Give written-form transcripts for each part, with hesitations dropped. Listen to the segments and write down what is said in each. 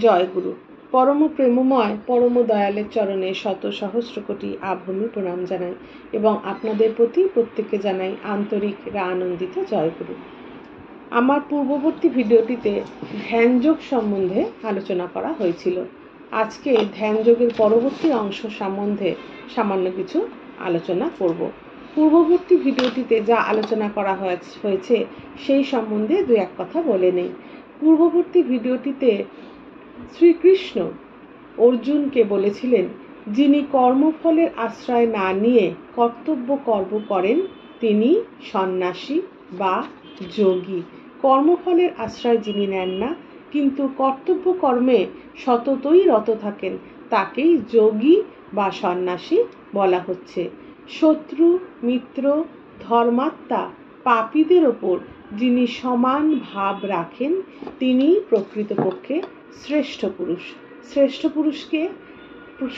জয় গুরু। পরম প্রেমময় পরম দয়ালের চরণে শত সহস্র কোটি আভূমি প্রণাম জানাই এবং আপনাদের প্রতি প্রত্যেককে জানাই আন্তরিক আনন্দিত জয় গুরু। আমার পূর্ববর্তী ভিডিওটিতে ধ্যানযোগ সম্বন্ধে আলোচনা করা হয়েছিল। আজকে ধ্যানযোগের পরবর্তী অংশ সম্বন্ধে সামান্য কিছু আলোচনা করব। পূর্ববর্তী ভিডিওটিতে যা আলোচনা করা হয়েছে সেই সম্বন্ধে দু এক কথা বলে নেই। পূর্ববর্তী ভিডিওটিতে শ্রীকৃষ্ণ অর্জুনকে বলেছিলেন, যিনি কর্মফলের আশ্রয় না নিয়ে কর্তব্য কর্ম করেন তিনি সন্ন্যাসী বা যোগী। কর্মফলের আশ্রয় যিনি নেন না কিন্তু কর্তব্য কর্মে সততই রত থাকেন তাকেই যোগী বা সন্ন্যাসী বলা হচ্ছে। শত্রু মিত্র ধর্মাত্মা পাপীদের ওপর যিনি সমান ভাব রাখেন তিনি প্রকৃতপক্ষে শ্রেষ্ঠ পুরুষ। শ্রেষ্ঠ পুরুষকে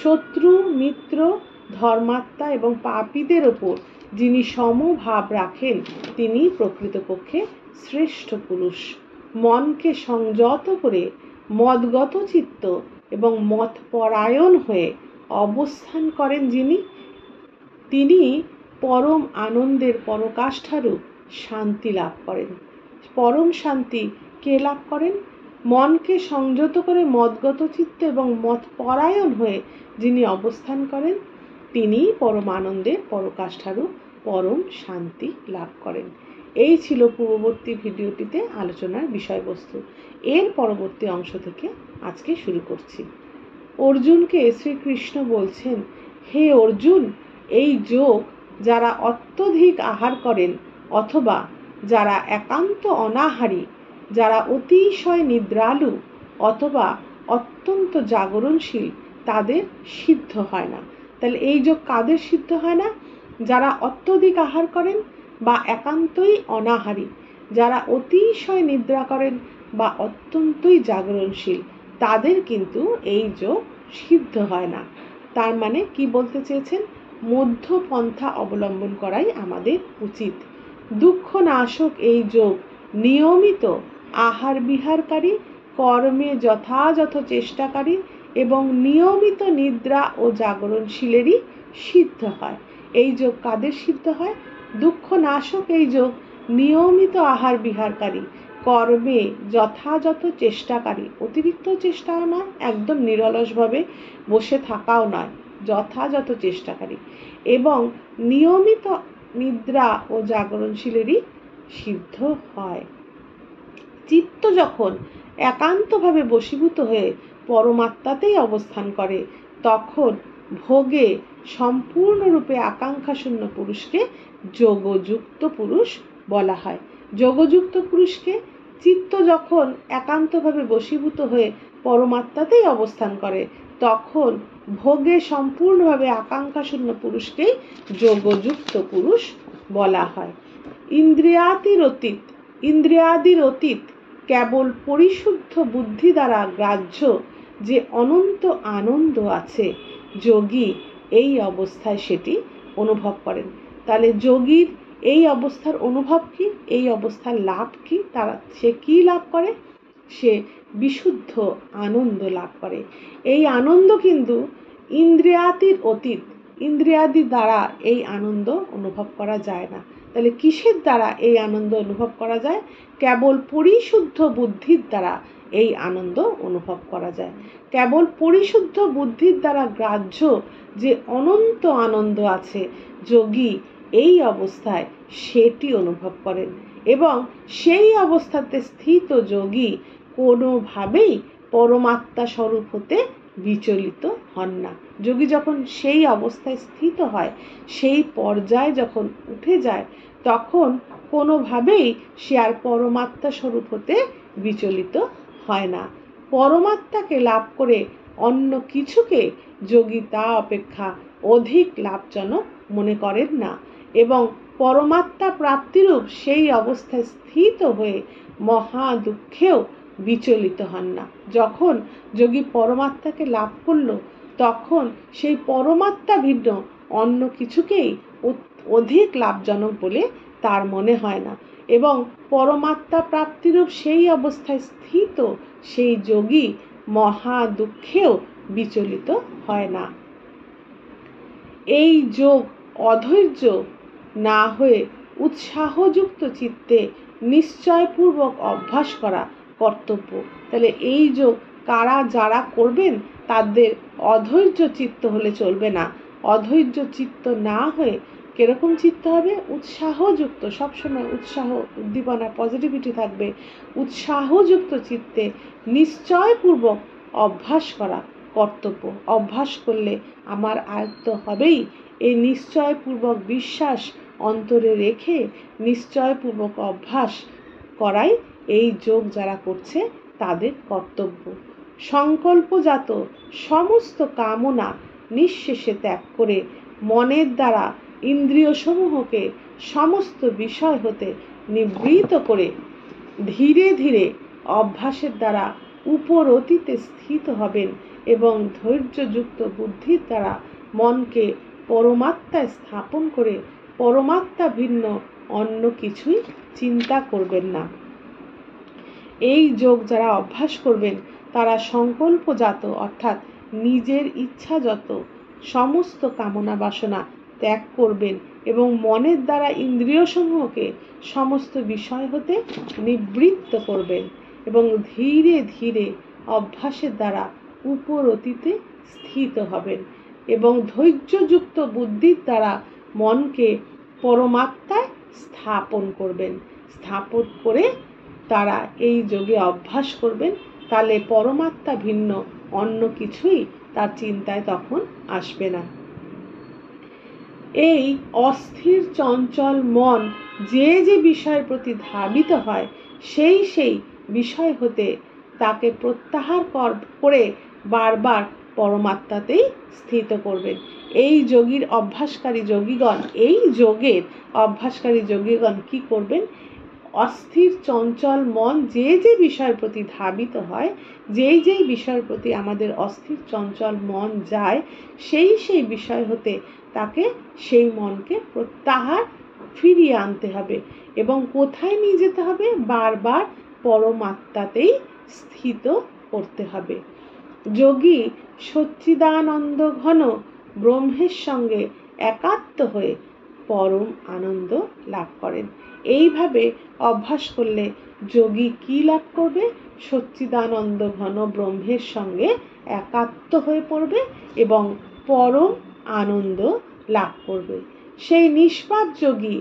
শত্রু মিত্র ধর্মাত্মা এবং পাপীদের ওপর যিনি সমভাব রাখেন তিনি প্রকৃতপক্ষে শ্রেষ্ঠ পুরুষ। মনকে সংযত করে মদগত চিত্ত এবং মতপরায়ণ হয়ে অবস্থান করেন যিনি, তিনি পরম আনন্দের পরকাষ্ঠারূপ শান্তি লাভ করেন। পরম শান্তি কে লাভ করেন? মনকে সংযত করে মদগত চিত্ত এবং মতপরায়ণ হয়ে যিনি অবস্থান করেন তিনি পরম আনন্দের পরকাষ্ঠারূপ পরম শান্তি লাভ করেন। এই ছিল পূর্ববর্তী ভিডিওটিতে আলোচনার বিষয়বস্তু। এর পরবর্তী অংশ থেকে আজকে শুরু করছি। অর্জুনকে শ্রীকৃষ্ণ বলছেন, হে অর্জুন, এই যোগ যারা অত্যধিক আহার করেন অথবা যারা একান্ত অনাহারী, যারা অতিশয় নিদ্রালু অথবা অত্যন্ত জাগরণশীল তাদের সিদ্ধ হয় না। তাহলে এই যোগ কাদের সিদ্ধ হয় না? যারা অত্যধিক আহার করেন বা একান্তই অনাহারী, যারা অতিশয় নিদ্রা করেন বা অত্যন্তই জাগরণশীল তাদের কিন্তু এই যোগ সিদ্ধ হয় না। তার মানে কি বলতে চেয়েছেন? মধ্যপন্থা অবলম্বন করাই আমাদের উচিত। দুঃখ নাশক এই যোগ নিয়মিত আহার বিহারকারী, কর্মে যথাযথ চেষ্টাকারী এবং নিয়মিত নিদ্রা ও জাগরণশীলেরই সিদ্ধ হয়। এই যোগ কাদের সিদ্ধ হয়? দুঃখ নাশক এই যোগ নিয়মিত আহার বিহারকারী, কর্মে যথাযথ চেষ্টাকারী, অতিরিক্ত চেষ্টাও নয়, একদম নিরলসভাবে বসে থাকাও নয়, যথাযথ চেষ্টাকারী এবং নিয়মিত নিদ্রা ও জাগরণশীলেরই সিদ্ধ হয়। চিত্ত যখন একান্তভাবে বশীভূত হয়ে পরমাত্মাতেই অবস্থান করে তখন ভোগে সম্পূর্ণরূপে আকাঙ্ক্ষাশূন্য পুরুষকে যোগযুক্ত পুরুষ বলা হয়। যোগযুক্ত পুরুষকে চিত্ত যখন একান্তভাবে বশীভূত হয়ে পরমাত্মাতেই অবস্থান করে তখন ভোগে সম্পূর্ণভাবে আকাঙ্ক্ষাশূন্য পুরুষকেই যোগযুক্ত পুরুষ বলা হয়। ইন্দ্রিয়াদির অতীত কেবল পরিশুদ্ধ বুদ্ধি দ্বারা গ্রাহ্য যে অনন্ত আনন্দ আছে, যোগী এই অবস্থায় সেটি অনুভব করেন। তাহলে যোগীর এই অবস্থার অনুভব কি? এই অবস্থার লাভ কি? সে কি লাভ করে? সে বিশুদ্ধ আনন্দ লাভ করে। এই আনন্দ কিন্তু ইন্দ্রিয়াদির অতীত, ইন্দ্রিয়াদি দ্বারা এই আনন্দ অনুভব করা যায় না। তাহলে কিসের দ্বারা এই আনন্দ অনুভব করা যায়? কেবল পরিশুদ্ধ বুদ্ধির দ্বারা এই আনন্দ অনুভব করা যায়। কেবল পরিশুদ্ধ বুদ্ধির দ্বারা গ্রাহ্য যে অনন্ত আনন্দ আছে, যোগী এই অবস্থায় সেটি অনুভব করেন এবং সেই অবস্থাতে স্থিত যোগী কোনোভাবেই পরমাত্মা স্বরূপ হতে বিচলিত হন না। যোগী যখন সেই অবস্থায় স্থিত হয়, সেই পর্যায়ে যখন উঠে যায় তখন কোনোভাবেই সে আর পরমাত্মা স্বরূপ হতে বিচলিত হয় না। পরমাত্মাকে লাভ করে অন্য কিছুকে যোগী তা অপেক্ষা অধিক লাভজনক মনে করেন না এবং পরমাত্মা প্রাপ্তিরূপ সেই অবস্থায় স্থিত হয়ে মহা দুঃখেও বিচলিত হন না। যখন যোগী পরমাত্মাকে লাভ করল তখন সেই পরমাত্মা ভিন্ন অন্য কিছুকেই অধিক লাভজনক বলে তার মনে হয় না এবং পরমাত্মা প্রাপ্তিরূপ সেই অবস্থায় স্থিত সেই যোগী মহা দুঃখেও বিচলিত হয় না। এই যোগ অধৈর্য না হয়ে উৎসাহযুক্ত চিত্তে নিশ্চয়পূর্বক অভ্যাস করা কর্তব্য। তাহলে এই যোগ যারা করবেন তাদের অধৈর্য চিত্ত হলে চলবে না। অধৈর্য চিত্ত না হয়ে কিরকম চিত্ত হবে? উৎসাহযুক্ত, সবসময় উৎসাহ, উদ্দীপনা, পজিটিভিটি থাকবে। উৎসাহযুক্ত চিত্তে নিশ্চয়পূর্বক অভ্যাস করা কর্তব্য। অভ্যাস করলে আমার আয়ত্ত হবেই। এই নিশ্চয়পূর্বক বিশ্বাস অন্তরে রেখে নিশ্চয়পূর্বক অভ্যাস করাই এই যোগ যারা করছে তাদের কর্তব্য। সংকল্পজাত সমস্ত কামনা নিঃশেষে ত্যাগ করে মনের দ্বারা ইন্দ্রিয়সমূহকে সমস্ত বিষয় হতে নিবৃত করে ধীরে ধীরে অভ্যাসের দ্বারা উপরতিতে স্থিত হবেন এবং ধৈর্যযুক্ত বুদ্ধির দ্বারা মনকে পরমাত্মায় স্থাপন করে পরমাত্মা ভিন্ন অন্য কিছুই চিন্তা করবেন না। এই যোগ যারা অভ্যাস করবেন তারা সংকল্পজাত অর্থাৎ নিজের ইচ্ছাযত সমস্ত কামনা বাসনা ত্যাগ করবেন এবং মনের দ্বারা ইন্দ্রিয়সমূহকে সমস্ত বিষয় হতে নিবৃত্ত করবেন এবং ধীরে ধীরে অভ্যাসের দ্বারা উপরতিতে স্থিত হবেন এবং ধৈর্যযুক্ত বুদ্ধির দ্বারা মনকে পরমাত্মায় স্থাপন করবেন। স্থাপন করে তারা এই যোগে অভ্যাস করবেন, তাহলে পরমাত্মা ভিন্ন অন্য কিছুই তার চিন্তায় তখন আসবে না। এই অস্থির চঞ্চল মন যে যে বিষয়ের প্রতি ধাবিত হয় সেই সেই বিষয় হতে তাকে প্রত্যাহার করে বারবার পরমাত্মাতেই স্থিত করবেন। এই যোগীর অভ্যাসকারী যোগীগণ, এই যোগের অভ্যাসকারী যোগীগণ কি করবেন? অস্থির চঞ্চল মন যে যে বিষয়ের প্রতি ধাবিত হয়, যেই যেই বিষয়ের প্রতি আমাদের অস্থির চঞ্চল মন যায়, সেই সেই বিষয় হতে তাকে সেই মনকে প্রত্যাহার ফিরিয়ে আনতে হবে এবং কোথায় নিয়ে যেতে হবে? বারবার পরমাত্মাতেই স্থিত করতে হবে। যোগী সচ্চিদানন্দ ঘন ব্রহ্মের সঙ্গে একাত্ম হয়ে পরম আনন্দ লাভ করেন। এইভাবে অভ্যাস করলে যোগী কি লাভ করবে? সচ্চিদানন্দ ঘন ব্রহ্মের সঙ্গে একাত্ম হয়ে পড়বে এবং পরম আনন্দ লাভ করবে। সেই নিষ্পাপ যোগী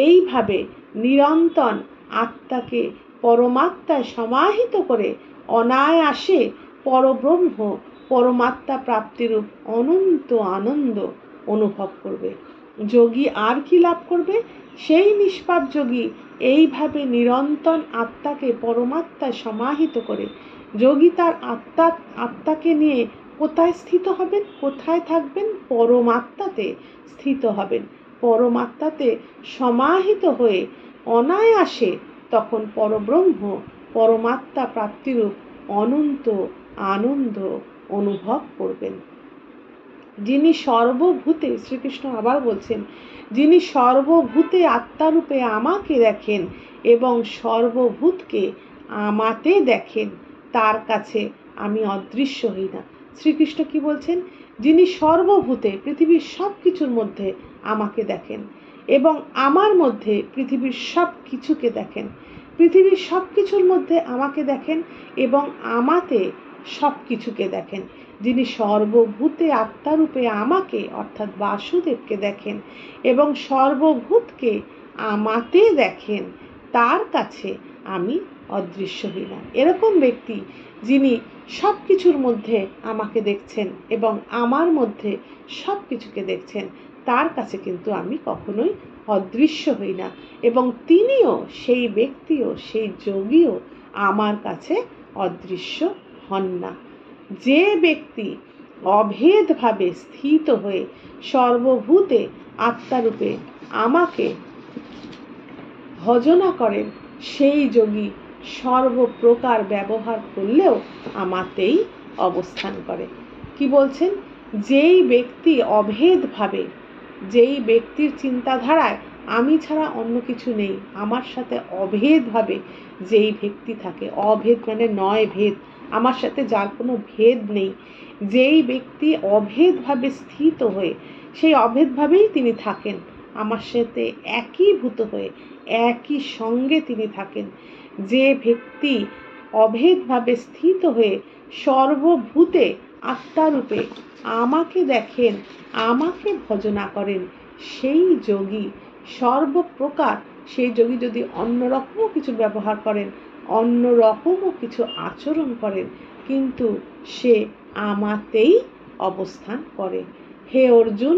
এইভাবে নিরন্তর আত্মাকে পরমাত্মায় সমাহিত করে অনায়াসে পরব্রহ্ম পরমাত্মা প্রাপ্তিরূপ অনন্ত আনন্দ অনুভব করবে। যোগী আর কি লাভ করবে? সেই নিষ্পাপ যোগী এইভাবে নিরন্তর আত্মাকে পরমাত্মায় সমাহিত করে যোগী তার আত্মাকে নিয়ে কোথায় স্থিত হবেন? কোথায় থাকবেন? পরমাত্মাতে স্থিত হবেন। পরমাত্মাতে সমাহিত হয়ে অনায়াসে তখন পরব্রহ্ম পরমাত্মা প্রাপ্তিরূপ অনন্ত আনন্দ অনুভব করবেন। যিনি সর্বভূতে, শ্রীকৃষ্ণ আবার বলছেন, যিনি সর্বভূতে আত্মারূপে আমাকে দেখেন এবং সর্বভূতকে আমাতে দেখেন, তার কাছে আমি অদৃশ্য হই না। শ্রীকৃষ্ণ কি বলছেন? যিনি সর্বভূতে, পৃথিবীর সব কিছুর মধ্যে আমাকে দেখেন এবং আমার মধ্যে পৃথিবীর সব কিছুকে দেখেন, পৃথিবীর সব কিছুর মধ্যে আমাকে দেখেন এবং আমাতে সব কিছুকে দেখেন। যিনি সর্বভূতে আত্মারূপে আমাকে অর্থাৎ বাসুদেবকে দেখেন এবং সর্বভূতকে আমাতে দেখেন, তার কাছে আমি অদৃশ্য হই না। এরকম ব্যক্তি যিনি সব কিছুর মধ্যে আমাকে দেখছেন এবং আমার মধ্যে সব কিছুকে দেখছেন, তার কাছে কিন্তু আমি কখনোই অদৃশ্য হই না এবং তিনিও, সেই ব্যক্তিও, সেই যোগীও আমার কাছে অদৃশ্য হন না। যে ব্যক্তি অভেদভাবে স্থিত হয়ে সর্বভূতে আত্মারূপে আমাকে ভজনা করেন, সেই যোগী সর্বপ্রকার ব্যবহার করলেও আমাতেই অবস্থান করে। কি বলছেন? যেই ব্যক্তি অভেদভাবে, যেই ব্যক্তির চিন্তাধারায় আমি ছাড়া অন্য কিছু নেই, আমার সাথে অভেদভাবে যেই ব্যক্তি থাকে, অভেদ মানে নয় ভেদ, আমার সাথে যার কোনো ভেদ নেই, যেই ব্যক্তি অভেদভাবে স্থিত হয়ে, সেই অভেদভাবেই তিনি থাকেন, আমার সাথে একীভূত হয়ে একই সঙ্গে তিনি থাকেন। যে ব্যক্তি অভেদভাবে স্থিত হয়ে সর্বভূতে আত্মারূপে আমাকে দেখেন, আমাকে ভজনা করেন, সেই যোগী সর্বপ্রকার, সেই যোগী যদি অন্যরকমও কিছু ব্যবহার করেন, অন্যরকমও কিছু আচরণ করেন, কিন্তু সে আমাতেই অবস্থান করে। হে অর্জুন,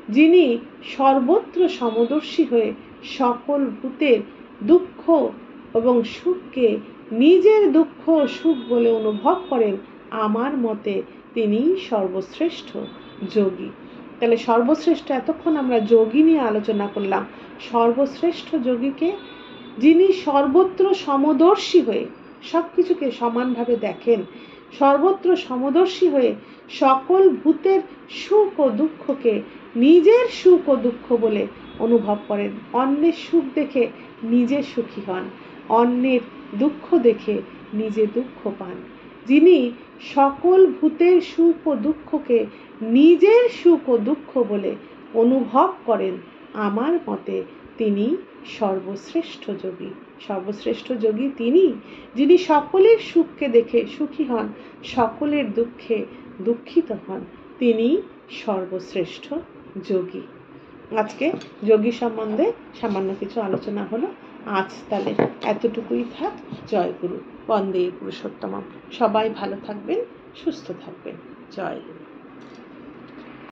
যিনি সর্বত্র সমদর্শী হয়ে সকল ভূতের দুঃখ এবং সুখকে নিজের দুঃখ ও সুখ বলে অনুভব করেন, আমার মতে তিনি সর্বশ্রেষ্ঠ যোগী। তাহলে সর্বশ্রেষ্ঠ, এতক্ষণ আমরা যোগী নিয়ে আলোচনা করলাম। সর্বশ্রেষ্ঠ যোগীকে, যিনি সর্বত্র সমদর্শী হয়ে সব কিছুকে সমানভাবে দেখেন, সর্বত্র সমদর্শী হয়ে সকল ভূতের সুখ ও দুঃখকে নিজের সুখ ও দুঃখ বলে অনুভব করেন, অন্যের সুখ দেখে নিজে সুখী হন, অন্যের দুঃখ দেখে নিজে দুঃখ পান। যিনি সকল ভূতের সুখ ও দুঃখকে নিজের সুখ ও দুঃখ বলে অনুভব করেন, আমার মতে তিনি সর্বশ্রেষ্ঠ যোগী। সর্বশ্রেষ্ঠ যোগী তিনি, যিনি সকলের সুখকে দেখে সুখী হন, সকলের দুঃখে দুঃখিত হন, তিনি সর্বশ্রেষ্ঠ যোগী। আজকে যোগী সম্বন্ধে সামান্য কিছু আলোচনা হলো। আজ তাহলে এতটুকুই থাক। জয় গুরু, বন্দে পুরুষোত্তমম। সবাই ভালো থাকবেন, সুস্থ থাকবেন। জয় গুরু।